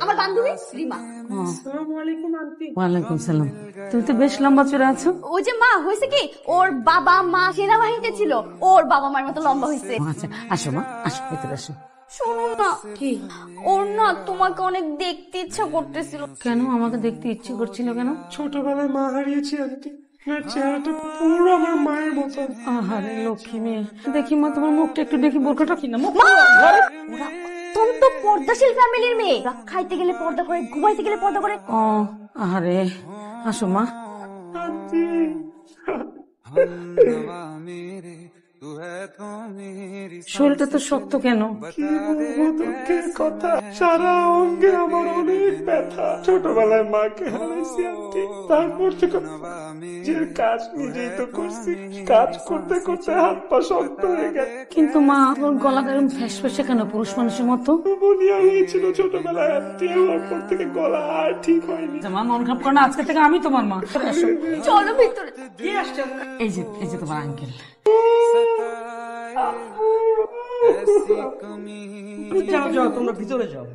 আমার বান্ধবী রিমা। ওয়ালাইকুম সালাম। তুমি তো বেশ লম্বা চূড়া আছো। ওই যে মা হয়েছে কি, ওর বাবা মা সেনাবাহিনীতে ছিল, ওর বাবা মার মতো লম্বা হয়েছে। আচ্ছা আসো মা, আসো ভিতরে আসো। শোনো না, কি ওর না তোমাকে অনেক দেখতে ইচ্ছা করতেছিল। কেন আমাকে দেখতে ইচ্ছে করছিল কেন? ছোটবেলায় মা হারিয়েছি আন্টি, আপনার চেহারাটা পুরো আমার মায়ের মতো। আহারে লক্ষ্মী মেয়ে, দেখি মা তোমার মুখটা একটু দেখি, বোরখাটা কি না মুখ। মা ওরা অত্যন্ত পর্দাশীল ফ্যামিলির মেয়ে। ওরা খাইতে গেলে পর্দা করে, ঘুমাইতে গেলে পর্দা করে। ও আহারে, আসো মা। আন্টি শরীরটা তো শক্ত কেন? কি বলবো দুঃখের কথা, সারা অঙ্গে আমার অনেক ব্যথা। ছোটবেলায় মাকে হারাইছি আন্টি, তারপর থেকে যে কাজ নিজেই তো করছি, কাজ করতে করতে হাত পা শক্ত হয়ে গেছে। কিন্তু মা ওর গলা এরকম ফ্যাসফ্যাসে কেন, পুরুষ মানুষের মতো? নিউমোনিয়া হয়েছিল ছোটবেলায় আন্টি, আমার পর থেকে গলা আর ঠিক হয়নি। মা মন খারাপ করো না, আজকে থেকে আমি তোমার মা। আসো। চলো ভিতরে। এই যে তোমার আঙ্কেল। যাও যাও, তোমরা ভিতরে যাও।